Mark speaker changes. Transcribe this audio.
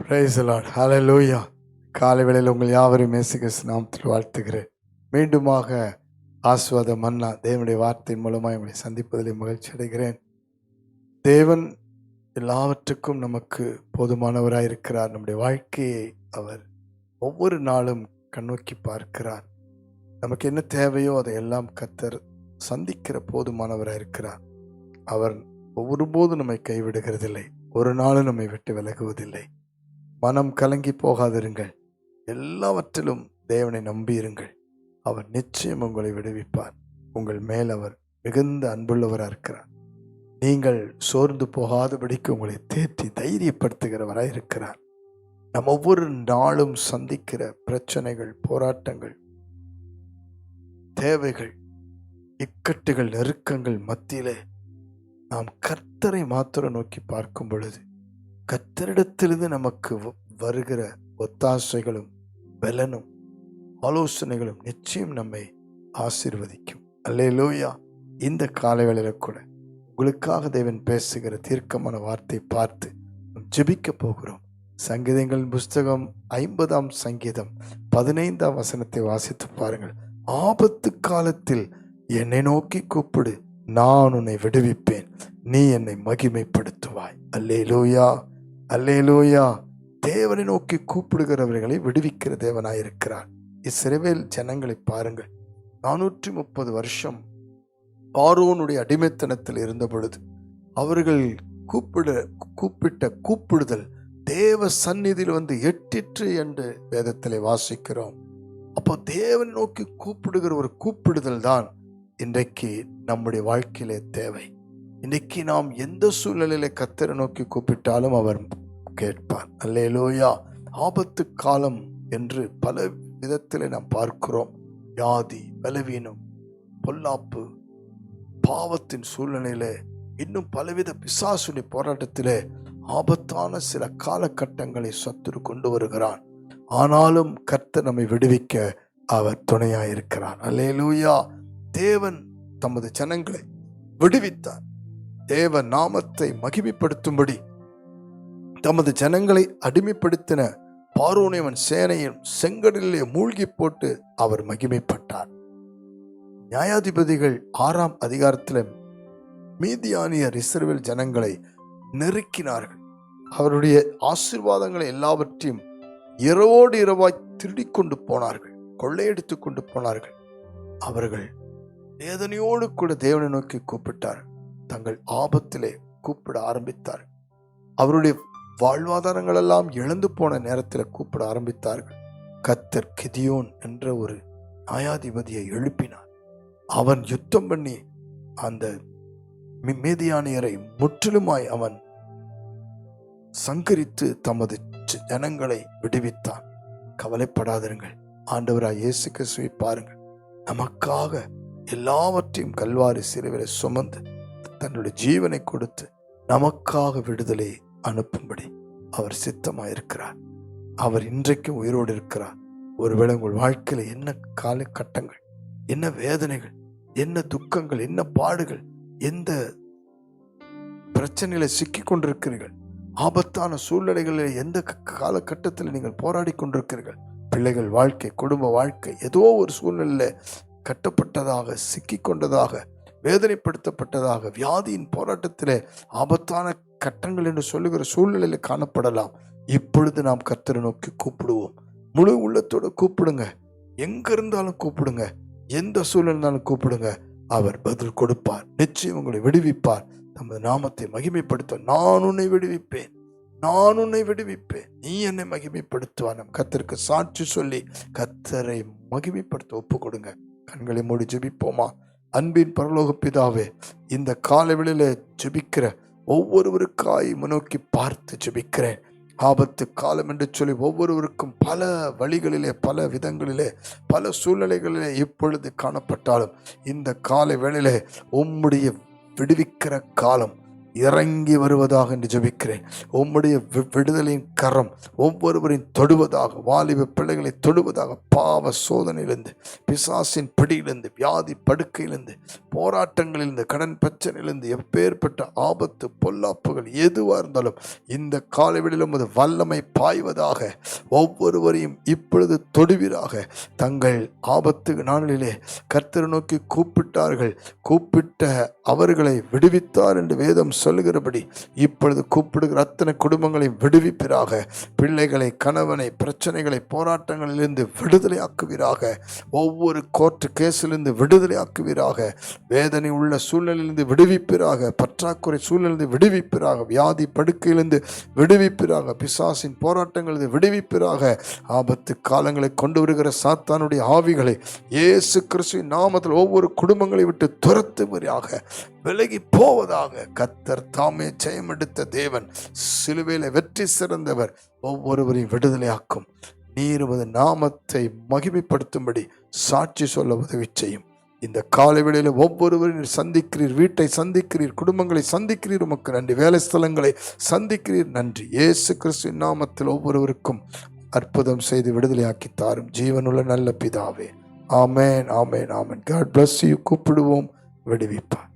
Speaker 1: Praise the Lord. ஹல்லேலூயா. காலை வேளையில் உங்கள் யாவரையும் இயேசு கிறிஸ்து நாமத்தில் வாழ்த்துகிறேன். மீண்டுமாக ஆசீர்வாத மன்னா தேவனுடைய வார்த்தையின் மூலமாக உங்களை சந்திப்பதில் மகிழ்ச்சி அடைகிறேன். தேவன் எல்லாவற்றுக்கும் நமக்கு போதுமானவராய் இருக்கிறார். நம்முடைய வாழ்க்கையை அவர் ஒவ்வொரு நாளும் கண்ணோக்கி பார்க்கிறார். நமக்கு என்ன தேவையோ அதையெல்லாம் கர்த்தர் சந்திக்கிற போதுமானவராய் இருக்கிறார். அவர் ஒருபோதும் நம்மை கைவிடுகிறதில்லை, ஒரு நாளும் நம்மை விட்டு விலகுவதில்லை. மனம் கலங்கி போகாதிருங்கள், எல்லாவற்றிலும் தேவனை நம்பியிருங்கள். அவர் நிச்சயம் உங்களை விடுவிப்பார். உங்கள் மேல் அவர் மிகுந்த அன்புள்ளவராக இருக்கிறார். நீங்கள் சோர்ந்து போகாதபடிக்கு உங்களை தேற்றி தைரியப்படுத்துகிறவராக இருக்கிறார். நம் ஒவ்வொரு நாளும் சந்திக்கிற பிரச்சனைகள், போராட்டங்கள், தேவைகள், இக்கட்டுகள், நெருக்கங்கள் மத்தியிலே நாம் கர்த்தரை மாத்திரம் நோக்கி பார்க்கும் பொழுது கர்த்தரிடத்திலிருந்து நமக்கு வருகிற ஒத்தாசைகளும் பலனும் ஆலோசனைகளும் நிச்சயம் நம்மை ஆசீர்வதிக்கும். அல்லேலூயா. இந்த காலைவேளையில கூட உங்களுக்காக தேவன் பேசுகிற தீர்க்கமான வார்த்தை பார்த்து ஜெபிக்க போகிறோம். சங்கீதங்களின் புஸ்தகம் 50ஆம் சங்கீதம் 15ஆம் வசனத்தை வாசித்து பாருங்கள். ஆபத்து காலத்தில் என்னை நோக்கி கூப்பிடு, நான் உன்னை விடுவிப்பேன், நீ என்னை மகிமைப்படுத்துவாய். அல்லேலூயா, அல்லேலூயா. தேவனை நோக்கி கூப்பிடுகிறவர்களை விடுவிக்கிற தேவனாயிருக்கிறார். இஸ்ரவேல் ஜனங்களை பாருங்கள். 430 வருஷம் பார்வோனுடைய அடிமைத்தனத்தில் இருந்த பொழுது அவர்கள் கூப்பிட்ட கூப்பிடுதல் தேவ சந்நிதியில் வந்து எட்டிற்று என்று வேதத்திலே வாசிக்கிறோம். அப்போ தேவனை நோக்கி கூப்பிடுகிற ஒரு கூப்பிடுதல் தான் இன்றைக்கு நம்முடைய வாழ்க்கையிலே தேவை. இன்றைக்கு நாம் எந்த சூழ்நிலையில கர்த்தரை நோக்கி கூப்பிட்டாலும் அவர் கேட்பார். அல்லேலூயா. ஆபத்து காலம் என்று பல விதத்திலே நாம் பார்க்கிறோம். வியாதி, பலவீனம், பொல்லாப்பு, பாவத்தின் சூழ்நிலையிலே, இன்னும் பலவித பிசாசுடைய போராட்டத்திலே ஆபத்தான சில காலகட்டங்களை சத்துரு கொண்டு வருகிறான். ஆனாலும் கர்த்தர் நம்மை விடுவிக்க அவர் துணையாயிருக்கிறார். அல்லேலூயா. தேவன் தமது ஜனங்களை விடுவித்தார். தேவ நாமத்தை மகிமைப்படுத்தும்படி தமது ஜனங்களை அடிமைப்படுத்தின பார்வோனைவன் சேனையும் செங்கடலிலே மூழ்கி போட்டு அவர் மகிமைப்பட்டார். நியாயாதிபதிகள் 6ஆம் அதிகாரத்தில் மீதியானியர் இஸ்ரவேல் ஜனங்களை நெருக்கினார்கள். அவருடைய ஆசீர்வாதங்களை எல்லாவற்றையும் இரவோடு இரவாய் திருடிக் கொண்டு போனார்கள், கொள்ளையடித்து கொண்டு போனார்கள். அவர்கள் வேதனையோடு கூட தேவனை நோக்கி கூப்பிட்டார். தங்கள் ஆபத்திலே கூப்பிட ஆரம்பித்தார். அவருடைய வாழ்வாதாரங்கள் எல்லாம் இழந்து போன நேரத்தில் கூப்பிட ஆரம்பித்தார்கள். கர்த்தர் கிதியோன் என்ற ஒரு நியாயாதிபதியை எழுப்பினார். அவன் யுத்தம் பண்ணி அந்த மீதியானியரை முற்றிலுமாய் அவன் சங்கரித்து தமது ஜனங்களை விடுவித்தான். கவலைப்படாதிருங்கள், ஆண்டவராய் இயேசு கிறிஸ்துவை பாருங்கள். நமக்காக எல்லாவற்றையும் கல்வாரி சிலுவையிலே சுமந்து தன்னுடைய ஜீவனை கொடுத்து நமக்காக விடுதலை அனுப்பும்படி அவர் சித்தமாயிருக்கிறார். அவர் இன்றைக்கும் உயிரோடு இருக்கிறார். ஒருவேளை உங்கள் வாழ்க்கையில என்ன காலகட்டங்கள், என்ன வேதனைகள், என்ன துக்கங்கள், என்ன பாடுகள், எந்த பிரச்சனையில சிக்கி கொண்டிருக்கிறீர்கள், ஆபத்தான சூழ்நிலைகளில் எந்த காலகட்டத்தில் நீங்கள் போராடி கொண்டிருக்கிறீர்கள், பிள்ளைகள் வாழ்க்கை, குடும்ப வாழ்க்கை, ஏதோ ஒரு சூழ்நிலையில கட்டப்பட்டதாக, சிக்கி கொண்டதாக, வேதனைப்படுத்தப்பட்டதாக, வியாதியின் போராட்டத்திலே ஆபத்தான கட்டங்கள் என்று சொல்லுகிற சூழ்நிலையில் காணப்படலாம். இப்பொழுது நாம் கர்த்தரை நோக்கி கூப்பிடுவோம். முழு உள்ளத்தோடு கூப்பிடுங்க. எங்க இருந்தாலும் கூப்பிடுங்க, எந்த சூழ்நிலை இருந்தாலும் கூப்பிடுங்க. அவர் பதில் கொடுப்பார். நிச்சயம் உங்களை விடுவிப்பார். நமது நாமத்தை மகிமைப்படுத்த நான் உன்னை விடுவிப்பேன், நான் உன்னை விடுவிப்பேன், நீ என்னை மகிமைப்படுத்துவான். நம் கர்த்தருக்கு சாட்சி சொல்லி கர்த்தரை மகிமைப்படுத்த ஒப்பு கொடுங்க. கண்களை மூடி ஜெபிப்போமா? அன்பின் பரலோக பிதாவே, இந்த காலைவெளியில ஜெபிக்கிற ஒவ்வொருவருக்காய் முன்னோக்கி பார்த்து ஜெபிக்கிறேன். ஆபத்து காலம் என்று சொல்லி ஒவ்வொருவருக்கும் பல வழிகளிலே, பல விதங்களிலே, பல சூழ்நிலைகளிலே இப்பொழுது காணப்பட்டாலும் இந்த காலை வேளையிலே உம்முடைய விடுவிக்கிற காலம், இறங்கி வருவதாக என்று ஜெபிக்கிறேன். உம்முடைய விடுதலையின் கரம் ஒவ்வொருவரையும் தொடுவதாக, வாலிப பிள்ளைகளை தொடுவதாக. பாவ சோதனையிலிருந்து, பிசாசின் பிடியிலிருந்து, வியாதி படுக்கையிலிருந்து, போராட்டங்களிலிருந்து, கடன் பிரச்சனையிலிருந்து, எப்பேற்பட்ட ஆபத்து பொல்லாப்புகள் எதுவாக இருந்தாலும் இந்த காலவெளியிலும் அது வல்லமை பாய்வதாக. ஒவ்வொருவரையும் இப்பொழுது தொடுவீராக. தங்கள் ஆபத்து நாளிலே கர்த்தரை நோக்கி கூப்பிட்டார்கள், கூப்பிட்ட அவர்களை விடுவித்தார் என்று வேதம் சொல்லுகிறபடி இப்பொழுது கூப்பிடுகிற அத்தனை குடும்பங்களை விடுவிப்பீராக. பிள்ளைகளை, கணவனை, பிரச்சனைகளை, போராட்டங்களிலிருந்து விடுதலை ஆக்குவீராக. ஒவ்வொரு கோர்ட் கேஸிலிருந்து விடுதலை ஆக்குவீராக. வேதனை உள்ள சூழ்நிலையிலிருந்து விடுவிப்பீராக. பற்றாக்குறை சூழ்நிலையிலிருந்து விடுவிப்பீராக. வியாதி படுக்கையிலிருந்து விடுவிப்பீராக. பிசாசின் போராட்டங்களிலிருந்து விடுவிப்பீராக. ஆபத்து காலங்களை கொண்டு வருகிற சாத்தானுடைய ஆவிகளை இயேசு கிறிஸ்துவின் நாமத்தில் ஒவ்வொரு குடும்பங்களை விட்டு துரத்துவீராக, விலகி போவதாக. கர்த்தர் தாமே ஜெயமெடுத்த தேவன், சிலுவையில வெற்றி சிறந்தவர், ஒவ்வொருவரையும் விடுதலையாக்கும். நீர் உமது நாமத்தை மகிமைப்படுத்தும்படி சாட்சி சொல்ல உதவி செய்யும். இந்த காலை வேளையில ஒவ்வொருவரையும் சந்திக்கிறீர், வீட்டை சந்திக்கிறீர், குடும்பங்களை சந்திக்கிறீர். உமக்கு நன்றி. வேலை ஸ்தலங்களை சந்திக்கிறீர். நன்றி. இயேசு கிறிஸ்துவின் நாமத்தில் ஒவ்வொருவருக்கும் அற்புதம் செய்து விடுதலையாக்கி தாரும் ஜீவனுள்ள நல்ல பிதாவே. ஆமேன், ஆமேன், ஆமேன். God bless you. கூப்பிடுவோம், விடுவிப்பார்.